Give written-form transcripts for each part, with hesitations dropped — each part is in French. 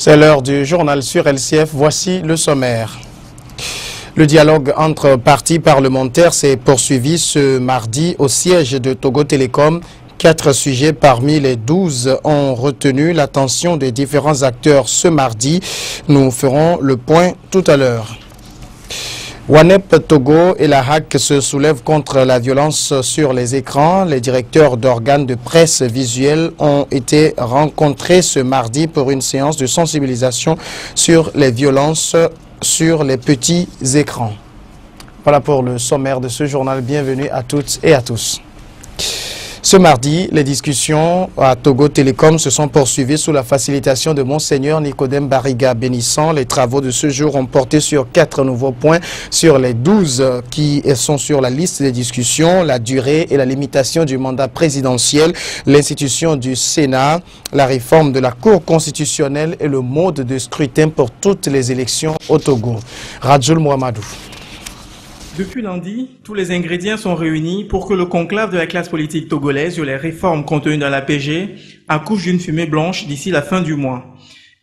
C'est l'heure du journal sur LCF. Voici le sommaire. Le dialogue entre partis parlementaires s'est poursuivi ce mardi au siège de Togo Télécom. 4 sujets parmi les 12 ont retenu l'attention des différents acteurs ce mardi. Nous ferons le point tout à l'heure. WANEP Togo et la HAC se soulèvent contre la violence sur les écrans. Les directeurs d'organes de presse visuelle ont été rencontrés ce mardi pour une séance de sensibilisation sur les violences sur les petits écrans. Voilà pour le sommaire de ce journal. Bienvenue à toutes et à tous. Ce mardi, les discussions à Togo Télécom se sont poursuivies sous la facilitation de Monseigneur Nicodème Bariga bénissant. Les travaux de ce jour ont porté sur 4 nouveaux points sur les 12 qui sont sur la liste des discussions: la durée et la limitation du mandat présidentiel, l'institution du Sénat, la réforme de la Cour constitutionnelle et le mode de scrutin pour toutes les élections au Togo. Radjoul Mohamedou. Depuis lundi, tous les ingrédients sont réunis pour que le conclave de la classe politique togolaise sur les réformes contenues dans l'APG accouche d'une fumée blanche d'ici la fin du mois.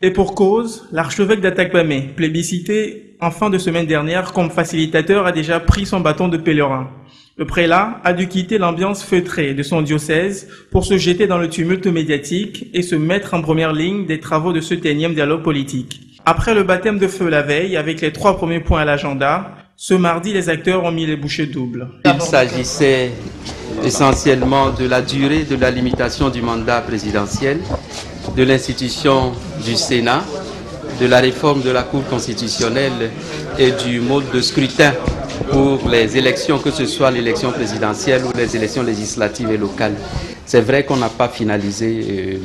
Et pour cause, l'archevêque d'Atakpamé, plébiscité en fin de semaine dernière comme facilitateur, a déjà pris son bâton de pèlerin. Le prélat a dû quitter l'ambiance feutrée de son diocèse pour se jeter dans le tumulte médiatique et se mettre en première ligne des travaux de ce 10e dialogue politique. Après le baptême de feu la veille, avec les 3 premiers points à l'agenda, ce mardi, les acteurs ont mis les bouchées doubles. Il s'agissait essentiellement de la durée de la limitation du mandat présidentiel, de l'institution du Sénat, de la réforme de la Cour constitutionnelle et du mode de scrutin pour les élections, que ce soit l'élection présidentielle ou les élections législatives et locales. C'est vrai qu'on n'a pas finalisé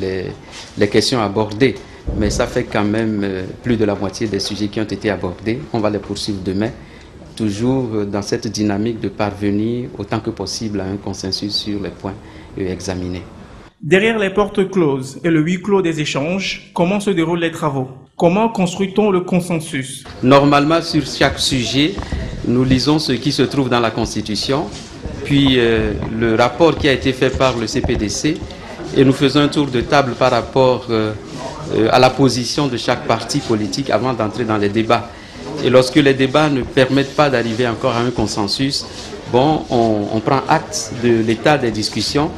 les questions abordées, mais ça fait quand même plus de la moitié des sujets qui ont été abordés. On va les poursuivre demain, toujours dans cette dynamique de parvenir autant que possible à un consensus sur les points examinés. Derrière les portes closes et le huis clos des échanges, comment se déroulent les travaux? Comment construit-on le consensus? Normalement, sur chaque sujet, nous lisons ce qui se trouve dans la Constitution, puis le rapport qui a été fait par le CPDC, et nous faisons un tour de table par rapport à la position de chaque parti politique avant d'entrer dans les débats. Et lorsque les débats ne permettent pas d'arriver encore à un consensus, bon, on prend acte de l'état des discussions,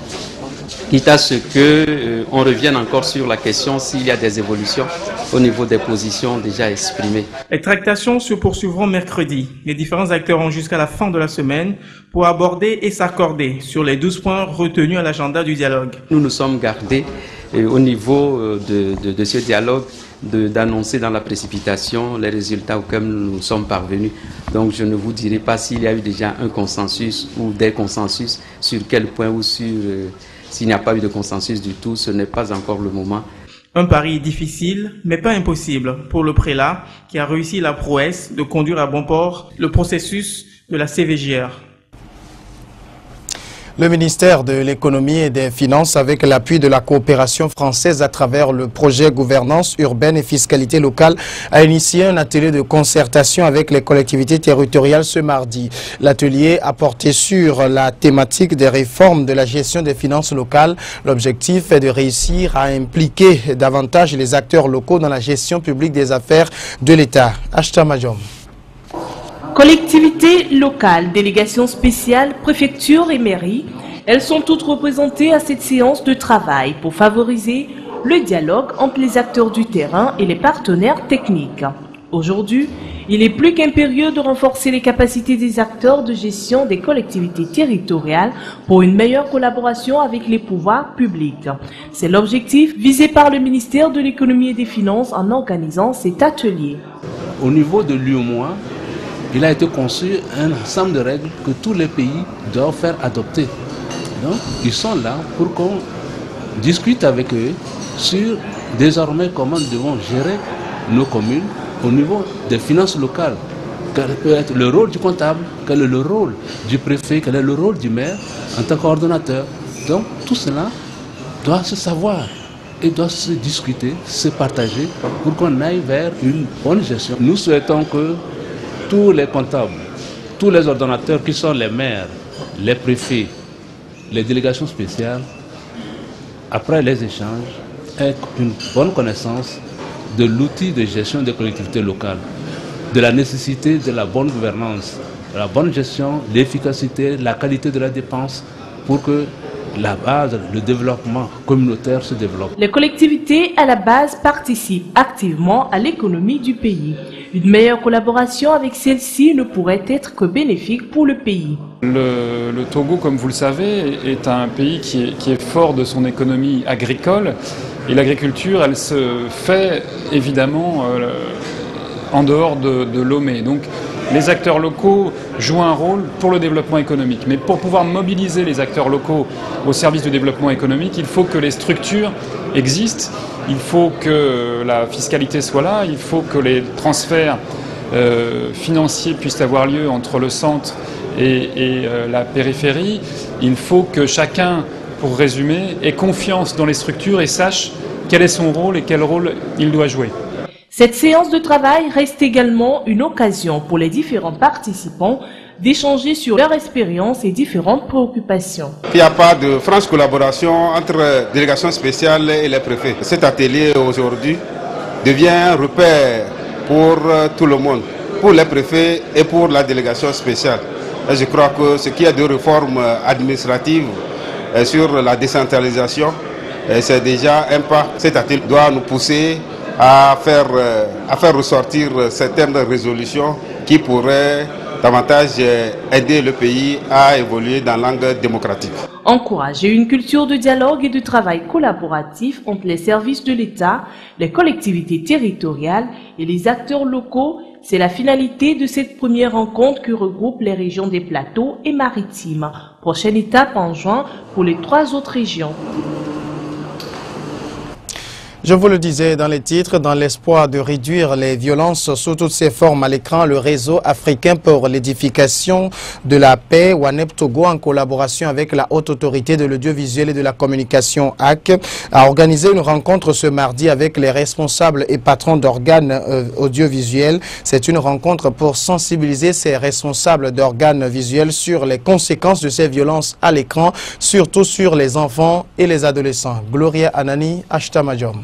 quitte à ce qu'on revienne encore sur la question s'il y a des évolutions au niveau des positions déjà exprimées. Les tractations se poursuivront mercredi. Les différents acteurs ont jusqu'à la fin de la semaine pour aborder et s'accorder sur les 12 points retenus à l'agenda du dialogue. Nous nous sommes gardés au niveau de ce dialogue d'annoncer dans la précipitation les résultats auxquels nous sommes parvenus. Donc je ne vous dirai pas s'il y a eu déjà un consensus ou des consensus, sur quel point ou sur s'il n'y a pas eu de consensus du tout. Ce n'est pas encore le moment. Un pari difficile, mais pas impossible pour le prélat qui a réussi la prouesse de conduire à bon port le processus de la CVJR. Le ministère de l'économie et des finances, avec l'appui de la coopération française à travers le projet gouvernance urbaine et fiscalité locale, a initié un atelier de concertation avec les collectivités territoriales ce mardi. L'atelier a porté sur la thématique des réformes de la gestion des finances locales. L'objectif est de réussir à impliquer davantage les acteurs locaux dans la gestion publique des affaires de l'État. Ashta Majom. Collectivités locales, délégations spéciales, préfectures et mairies, elles sont toutes représentées à cette séance de travail pour favoriser le dialogue entre les acteurs du terrain et les partenaires techniques. Aujourd'hui, il est plus qu'impérieux de renforcer les capacités des acteurs de gestion des collectivités territoriales pour une meilleure collaboration avec les pouvoirs publics. C'est l'objectif visé par le ministère de l'économie et des finances en organisant cet atelier. Au niveau de l'UEMOA, il a été conçu un ensemble de règles que tous les pays doivent faire adopter. Donc, ils sont là pour qu'on discute avec eux sur désormais comment nous devons gérer nos communes au niveau des finances locales. Quel peut être le rôle du comptable, quel est le rôle du préfet, quel est le rôle du maire en tant qu'ordonnateur. Donc, tout cela doit se savoir et doit se discuter, se partager pour qu'on aille vers une bonne gestion. Nous souhaitons que tous les comptables, tous les ordonnateurs qui sont les maires, les préfets, les délégations spéciales, après les échanges, aient une bonne connaissance de l'outil de gestion des collectivités locales, de la nécessité de la bonne gouvernance, de la bonne gestion, l'efficacité, la qualité de la dépense pour que la base, le développement communautaire se développe. Les collectivités à la base participent activement à l'économie du pays. Une meilleure collaboration avec celle-ci ne pourrait être que bénéfique pour le pays. Le Togo, comme vous le savez, est un pays qui est fort de son économie agricole. Et l'agriculture, elle se fait évidemment en dehors de Lomé. Donc les acteurs locaux jouent un rôle pour le développement économique. Mais pour pouvoir mobiliser les acteurs locaux au service du développement économique, il faut que les structures existent, il faut que la fiscalité soit là, il faut que les transferts financiers puissent avoir lieu entre le centre et la périphérie. Il faut que chacun, pour résumer, ait confiance dans les structures et sache quel est son rôle et quel rôle il doit jouer. Cette séance de travail reste également une occasion pour les différents participants d'échanger sur leur expérience et différentes préoccupations. Il n'y a pas de franche collaboration entre délégations spéciales et les préfets. Cet atelier aujourd'hui devient un repère pour tout le monde, pour les préfets et pour la délégation spéciale. Et je crois que ce qui est de réformes administratives sur la décentralisation, c'est déjà un pas. Cet atelier doit nous pousser à faire ressortir certaines résolutions qui pourraient davantage aider le pays à évoluer dans l'angle démocratique. Encourager une culture de dialogue et de travail collaboratif entre les services de l'État, les collectivités territoriales et les acteurs locaux, c'est la finalité de cette première rencontre qui regroupe les régions des plateaux et maritimes. Prochaine étape en juin pour les 3 autres régions. Je vous le disais dans les titres, dans l'espoir de réduire les violences sous toutes ses formes à l'écran, le réseau africain pour l'édification de la paix, WANEP Togo, en collaboration avec la Haute Autorité de l'Audiovisuel et de la Communication HAC, a organisé une rencontre ce mardi avec les responsables et patrons d'organes audiovisuels. C'est une rencontre pour sensibiliser ces responsables d'organes visuels sur les conséquences de ces violences à l'écran, surtout sur les enfants et les adolescents. Gloria Anani, Ashta Majom.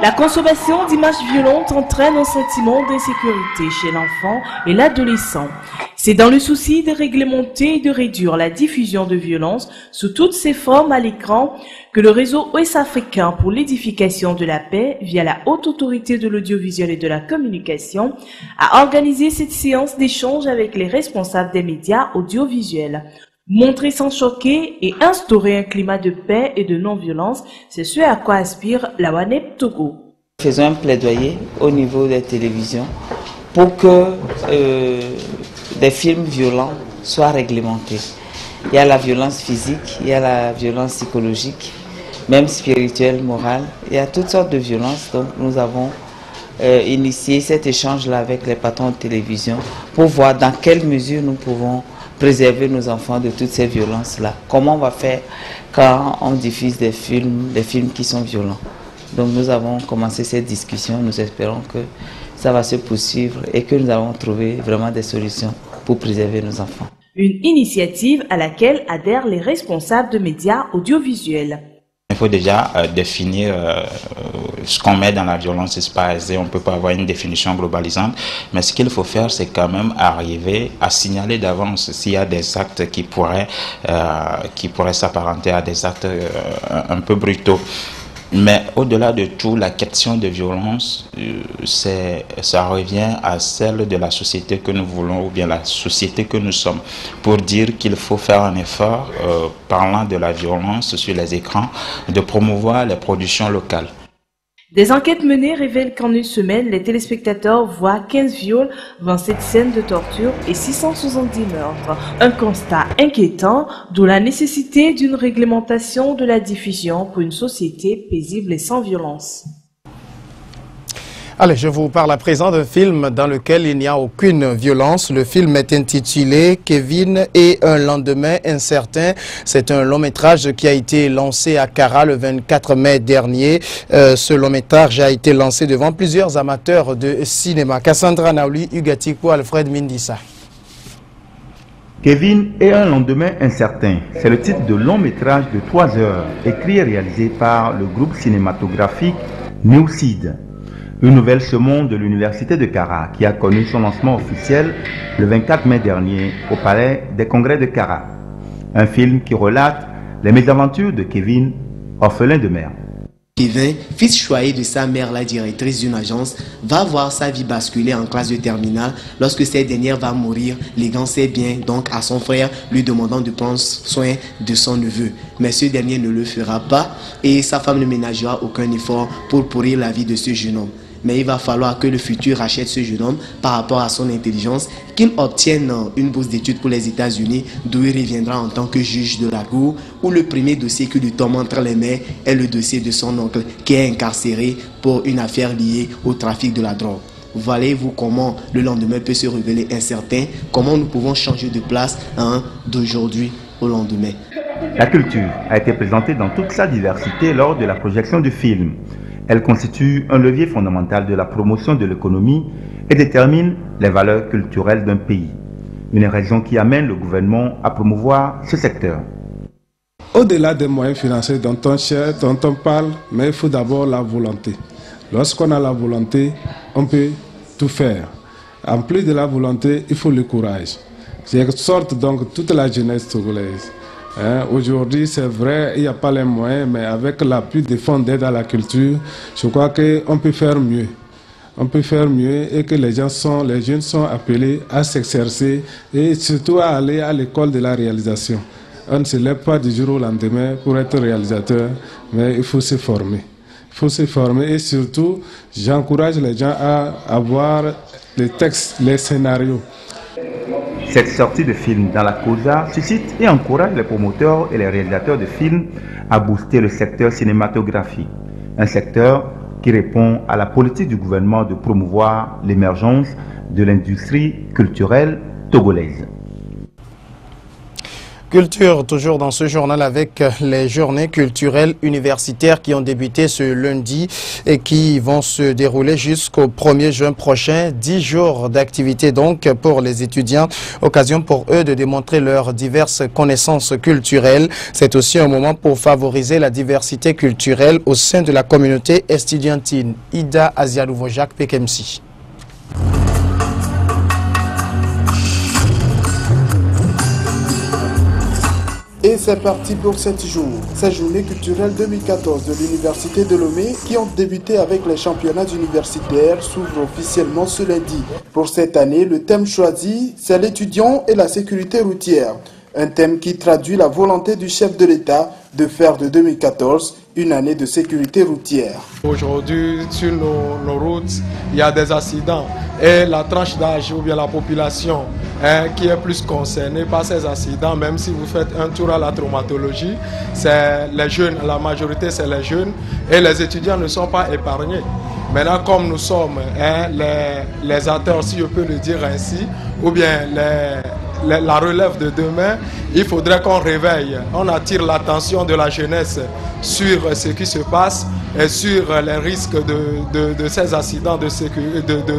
La consommation d'images violentes entraîne un sentiment d'insécurité chez l'enfant et l'adolescent. C'est dans le souci de réglementer et de réduire la diffusion de violences sous toutes ses formes à l'écran que le réseau ouest-africain pour l'édification de la paix, via la Haute Autorité de l'Audiovisuel et de la Communication, a organisé cette séance d'échange avec les responsables des médias audiovisuels. Montrer sans choquer et instaurer un climat de paix et de non-violence, c'est ce à quoi aspire la WANEP Togo. Faisons un plaidoyer au niveau des télévisions pour que des films violents soient réglementés. Il y a la violence physique, il y a la violence psychologique, même spirituelle, morale. Il y a toutes sortes de violences. Donc nous avons initié cet échange-là avec les patrons de télévision pour voir dans quelle mesure nous pouvons préserver nos enfants de toutes ces violences-là. Comment on va faire quand on diffuse des films qui sont violents. Donc nous avons commencé cette discussion, nous espérons que ça va se poursuivre et que nous allons trouver vraiment des solutions pour préserver nos enfants. Une initiative à laquelle adhèrent les responsables de médias audiovisuels. Il faut déjà définir ce qu'on met dans la violence, c'est pas aisé, on ne peut pas avoir une définition globalisante, mais ce qu'il faut faire, c'est quand même arriver à signaler d'avance s'il y a des actes qui pourraient s'apparenter à des actes un peu brutaux. Mais au-delà de tout, la question de violence, ça revient à celle de la société que nous voulons ou bien la société que nous sommes. Pour dire qu'il faut faire un effort, parlant de la violence sur les écrans, de promouvoir les productions locales. Des enquêtes menées révèlent qu'en une semaine, les téléspectateurs voient 15 viols, 27 scènes de torture et 670 meurtres. Un constat inquiétant, d'où la nécessité d'une réglementation de la diffusion pour une société paisible et sans violence. Allez, je vous parle à présent d'un film dans lequel il n'y a aucune violence. Le film est intitulé « Kevin et un lendemain incertain ». C'est un long métrage qui a été lancé à Kara le 24 mai dernier. Ce long métrage a été lancé devant plusieurs amateurs de cinéma. Cassandra Naouli, Ugatikou, Alfred Mindissa. Kevin et un lendemain incertain, c'est le titre de long métrage de 3 heures, écrit et réalisé par le groupe cinématographique Neocide. Une nouvelle semence de l'université de Kara qui a connu son lancement officiel le 24 mai dernier au Palais des Congrès de Kara. Un film qui relate les mésaventures de Kevin, orphelin de mère. Kevin, fils choyé de sa mère, la directrice d'une agence, va voir sa vie basculer en classe de terminale lorsque cette dernière va mourir, léguant ses biens donc à son frère, lui demandant de prendre soin de son neveu. Mais ce dernier ne le fera pas et sa femme ne ménagera aucun effort pour pourrir la vie de ce jeune homme. Mais il va falloir que le futur rachète ce jeune homme par rapport à son intelligence, qu'il obtienne une bourse d'études pour les États-Unis, d'où il reviendra en tant que juge de la cour, où le premier dossier qui lui tombe entre les mains est le dossier de son oncle, qui est incarcéré pour une affaire liée au trafic de la drogue. Voyez-vous comment le lendemain peut se révéler incertain, comment nous pouvons changer de place d'aujourd'hui au lendemain. La culture a été présentée dans toute sa diversité lors de la projection du film. Elle constitue un levier fondamental de la promotion de l'économie et détermine les valeurs culturelles d'un pays. Une raison qui amène le gouvernement à promouvoir ce secteur. Au-delà des moyens financiers dont on parle, mais il faut d'abord la volonté. Lorsqu'on a la volonté, on peut tout faire. En plus de la volonté, il faut le courage. J'exhorte donc toute la jeunesse togolaise. Aujourd'hui, c'est vrai, il n'y a pas les moyens, mais avec l'appui des fonds d'aide à la culture, je crois qu'on peut faire mieux. On peut faire mieux et que les jeunes sont appelés à s'exercer et surtout à aller à l'école de la réalisation. On ne se lève pas du jour au lendemain pour être réalisateur, mais il faut se former. Il faut se former et surtout, j'encourage les gens à avoir les textes, les scénarios. Cette sortie de film dans la causa suscite et encourage les promoteurs et les réalisateurs de films à booster le secteur cinématographique. Un secteur qui répond à la politique du gouvernement de promouvoir l'émergence de l'industrie culturelle togolaise. Culture, toujours dans ce journal avec les journées culturelles universitaires qui ont débuté ce lundi et qui vont se dérouler jusqu'au 1er juin prochain. 10 jours d'activité donc pour les étudiants. Occasion pour eux de démontrer leurs diverses connaissances culturelles. C'est aussi un moment pour favoriser la diversité culturelle au sein de la communauté estudiantine. Ida Azialouvo-Jacques Pekemsi. Et c'est parti pour 7 jours. Ces journées culturelles 2014 de l'Université de Lomé qui ont débuté avec les championnats universitaires s'ouvrent officiellement ce lundi. Pour cette année, le thème choisi, c'est l'étudiant et la sécurité routière. Un thème qui traduit la volonté du chef de l'État de faire de 2014 une année de sécurité routière. Aujourd'hui, sur nos routes, il y a des accidents et la tranche d'âge ou bien la population qui est plus concernée par ces accidents, même si vous faites un tour à la traumatologie, c'est les jeunes, la majorité c'est les jeunes et les étudiants ne sont pas épargnés. Maintenant, comme nous sommes les acteurs, si je peux le dire ainsi, ou bien la relève de demain, il faudrait qu'on réveille, on attire l'attention de la jeunesse sur ce qui se passe et sur les risques de ces accidents de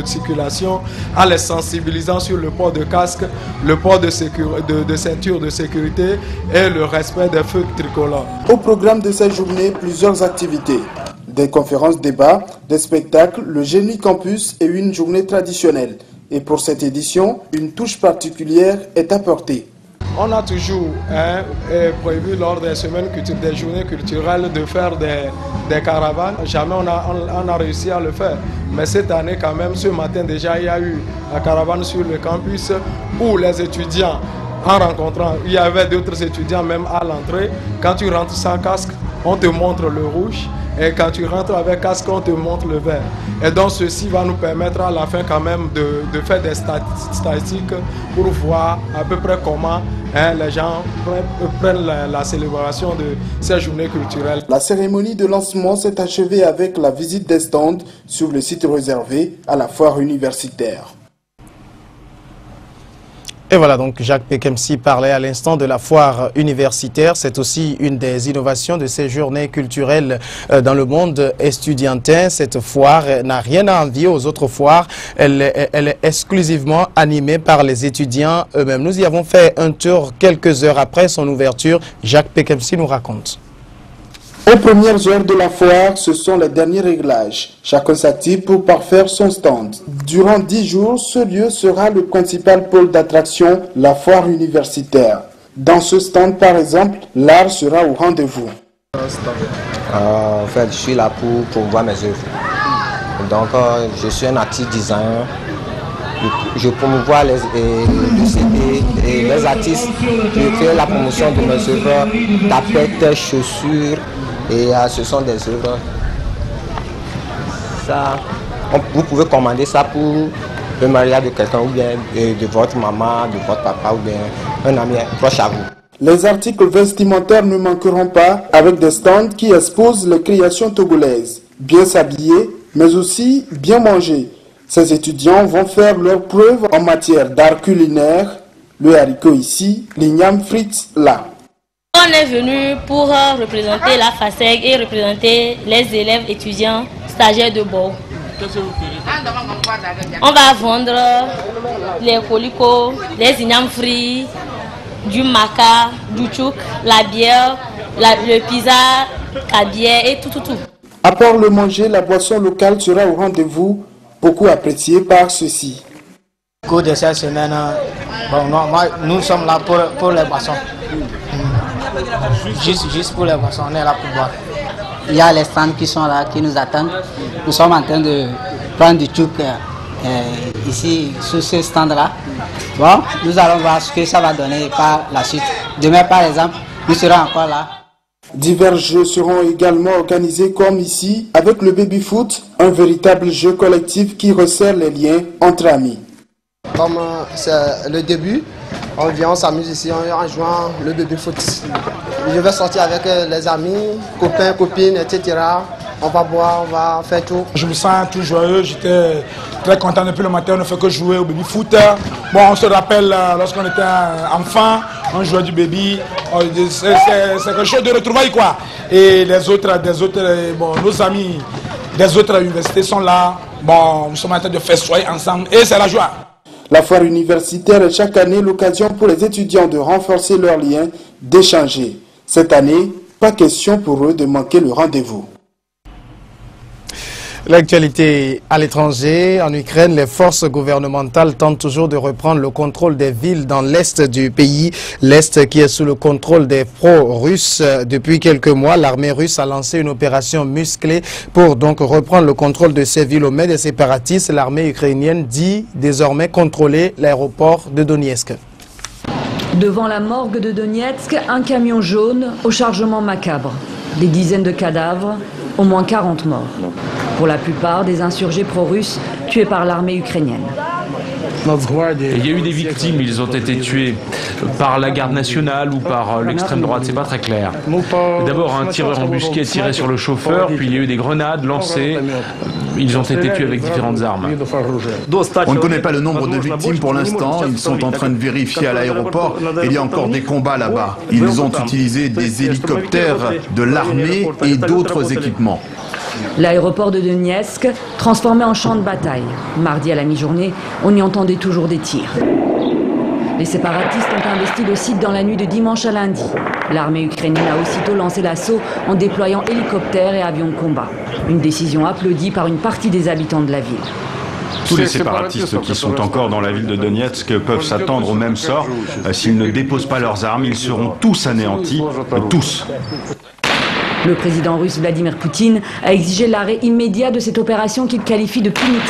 circulation, en les sensibilisant sur le port de casque, le port de ceinture de sécurité et le respect des feux tricolores. Au programme de cette journée, plusieurs activités. Des conférences débats, des spectacles, le Génie Campus et une journée traditionnelle. Et pour cette édition, une touche particulière est apportée. On a toujours prévu lors des semaines des journées culturelles de faire des caravanes. Jamais on a réussi à le faire. Mais cette année quand même, ce matin déjà, il y a eu la caravane sur le campus où les étudiants, en rencontrant, il y avait d'autres étudiants même à l'entrée. Quand tu rentres sans casque, on te montre le rouge. Et quand tu rentres avec casque, on te montre le vert. Et donc ceci va nous permettre à la fin quand même de faire des statistiques pour voir à peu près comment les gens prennent la célébration de ces journées culturelles. La cérémonie de lancement s'est achevée avec la visite des stands sur le site réservé à la foire universitaire. Et voilà, donc Jacques Pekemsi parlait à l'instant de la foire universitaire. C'est aussi une des innovations de ces journées culturelles dans le monde estudiantin. Cette foire n'a rien à envier aux autres foires. Elle est exclusivement animée par les étudiants eux-mêmes. Nous y avons fait un tour quelques heures après son ouverture. Jacques Pekemsi nous raconte. Aux premières heures de la foire, ce sont les derniers réglages. Chacun s'active pour parfaire son stand. Durant 10 jours, ce lieu sera le principal pôle d'attraction, la foire universitaire. Dans ce stand, par exemple, l'art sera au rendez-vous. En fait, je suis là pour voir mes œuvres. Donc, je suis un artiste designer. Je promouvois les CD et les artistes. Je fais la promotion de mes œuvres, tapettes, chaussures. Et ce sont des œuvres. Ça, vous pouvez commander ça pour le mariage de quelqu'un ou bien de votre maman, de votre papa ou bien un ami proche à vous. Les articles vestimentaires ne manqueront pas avec des stands qui exposent les créations togolaises. Bien s'habiller, mais aussi bien manger. Ces étudiants vont faire leurs preuves en matière d'art culinaire. Le haricot ici, l'igname frites là. On est venu pour représenter la FASEG et représenter les élèves étudiants stagiaires de Bordeaux. On va vendre les colicots, les ignames frits, du maca, du tchouk, la bière, le pizza, la bière et tout. À part le manger, la boisson locale sera au rendez-vous, beaucoup appréciée par ceux-ci. Au cours de cette semaine, nous sommes là pour les boissons. Juste pour les boissons, on est là pour boire. Il y a les stands qui sont là, qui nous attendent. Nous sommes en train de prendre du tchouk ici, sur ce stand-là. Bon, nous allons voir ce que ça va donner par la suite. Demain, par exemple, nous serons encore là. Divers jeux seront également organisés comme ici, avec le baby-foot, un véritable jeu collectif qui resserre les liens entre amis. Comme c'est le début, on vient, on s'amuse ici en jouant le baby-foot. Je vais sortir avec les amis, copains, copines, etc. On va boire, on va faire tout. Je me sens tout joyeux, j'étais très content depuis le matin, on ne fait que jouer au baby-foot. Bon, on se rappelle lorsqu'on était enfant, on jouait du baby, c'est quelque chose de retrouvailles quoi. Et les autres, bon, nos amis des autres universités sont là, bon, nous sommes en train de festoyer ensemble et c'est la joie. La foire universitaire est chaque année l'occasion pour les étudiants de renforcer leurs liens, d'échanger. Cette année, pas question pour eux de manquer le rendez-vous. L'actualité à l'étranger, en Ukraine, les forces gouvernementales tentent toujours de reprendre le contrôle des villes dans l'est du pays. L'est qui est sous le contrôle des pro-russes. Depuis quelques mois, l'armée russe a lancé une opération musclée pour donc reprendre le contrôle de ces villes. Au mai des séparatistes, l'armée ukrainienne dit désormais contrôler l'aéroport de Donetsk. Devant la morgue de Donetsk, un camion jaune au chargement macabre. Des dizaines de cadavres, au moins 40 morts. Pour la plupart des insurgés pro-russes tués par l'armée ukrainienne. Il y a eu des victimes, ils ont été tués par la garde nationale ou par l'extrême droite, c'est pas très clair. D'abord un tireur embusqué a tiré sur le chauffeur, puis il y a eu des grenades lancées, ils ont été tués avec différentes armes. On ne connaît pas le nombre de victimes pour l'instant, ils sont en train de vérifier à l'aéroport, il y a encore des combats là-bas. Ils ont utilisé des hélicoptères de l'armée et d'autres équipements. L'aéroport de Donetsk, transformé en champ de bataille. Mardi à la mi-journée, on y entendait toujours des tirs. Les séparatistes ont investi le site dans la nuit de dimanche à lundi. L'armée ukrainienne a aussitôt lancé l'assaut en déployant hélicoptères et avions de combat. Une décision applaudie par une partie des habitants de la ville. Tous les séparatistes qui sont encore dans la ville de Donetsk peuvent s'attendre au même sort. S'ils ne déposent pas leurs armes, ils seront tous anéantis, tous. Le président russe Vladimir Poutine a exigé l'arrêt immédiat de cette opération qu'il qualifie de punitive.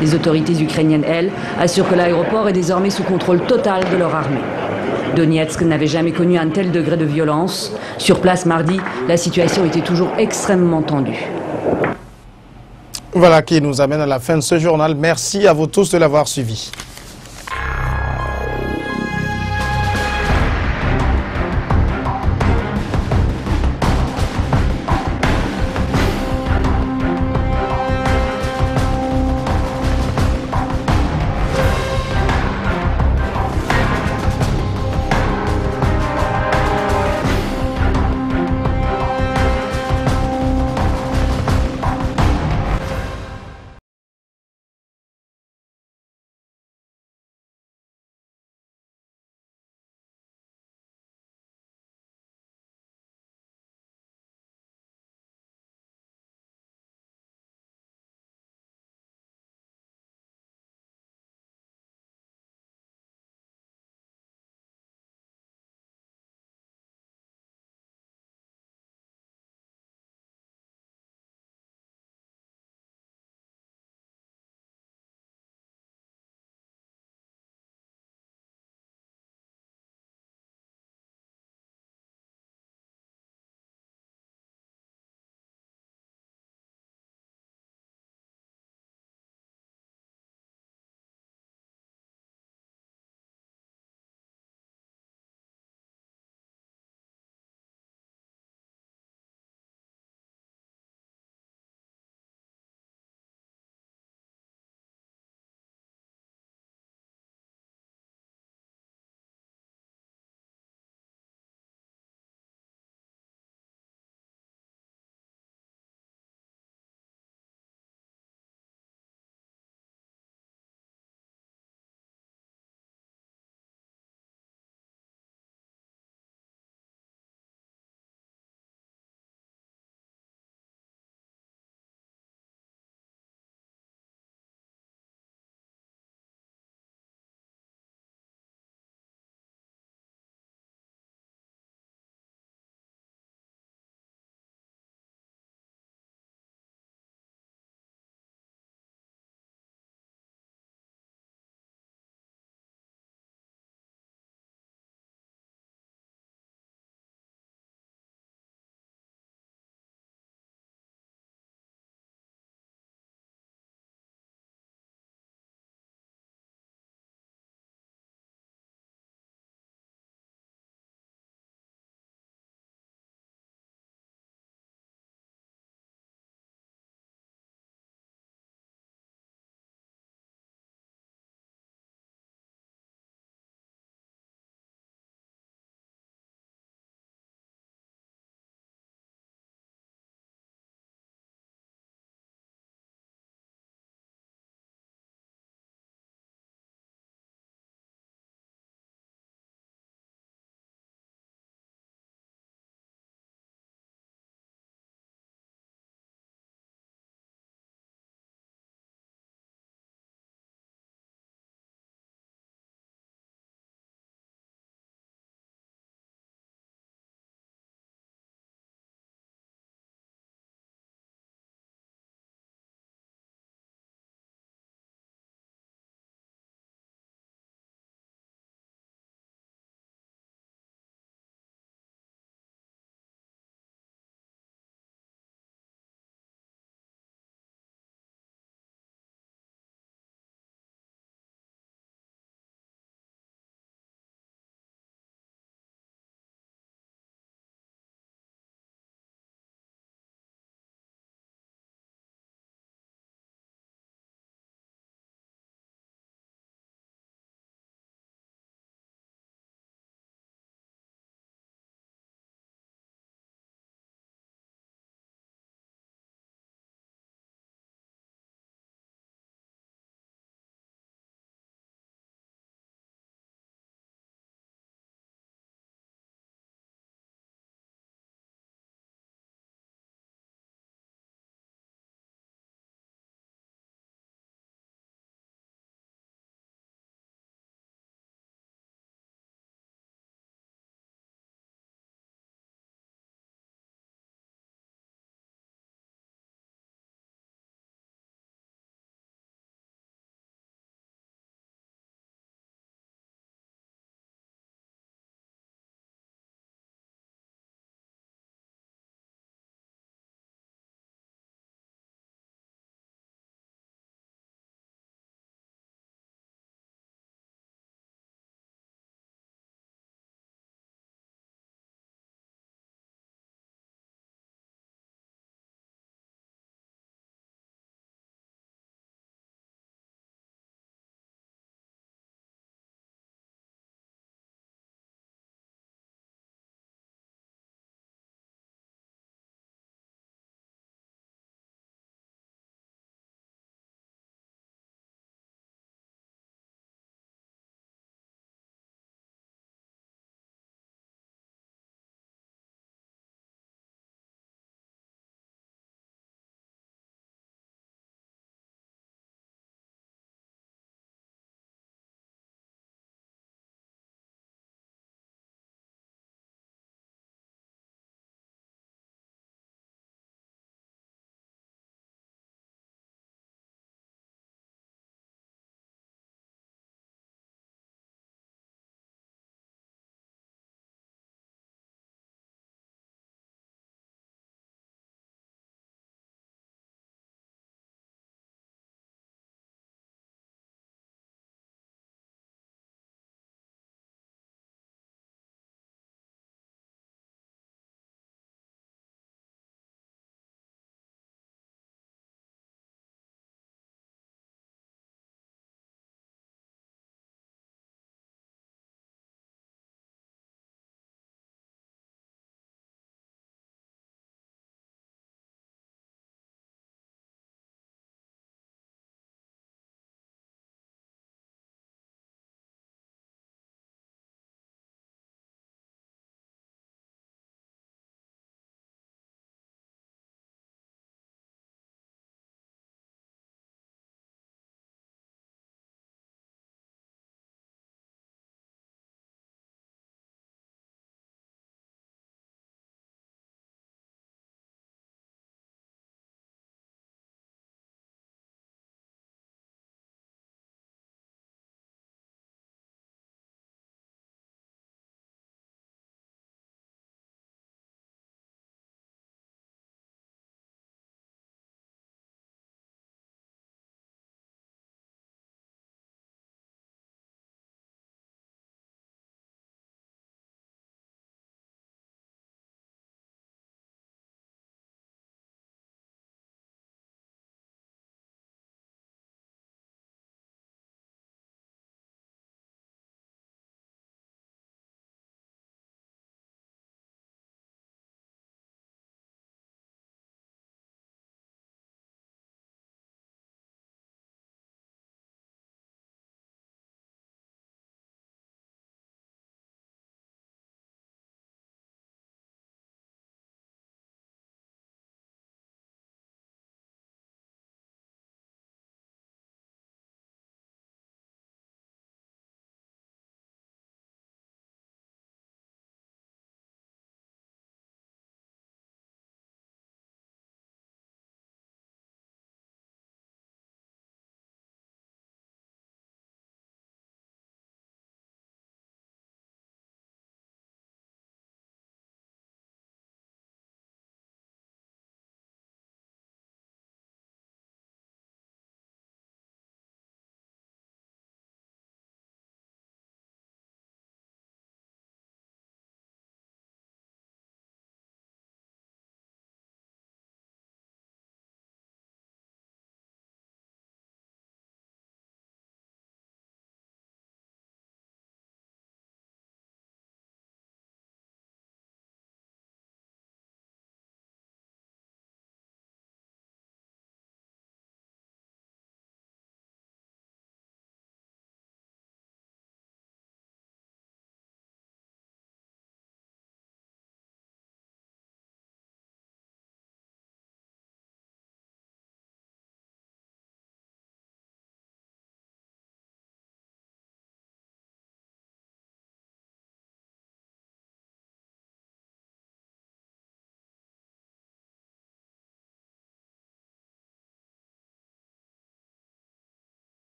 Les autorités ukrainiennes, elles, assurent que l'aéroport est désormais sous contrôle total de leur armée. Donetsk n'avait jamais connu un tel degré de violence. Sur place mardi, la situation était toujours extrêmement tendue. Voilà qui nous amène à la fin de ce journal. Merci à vous tous de l'avoir suivi.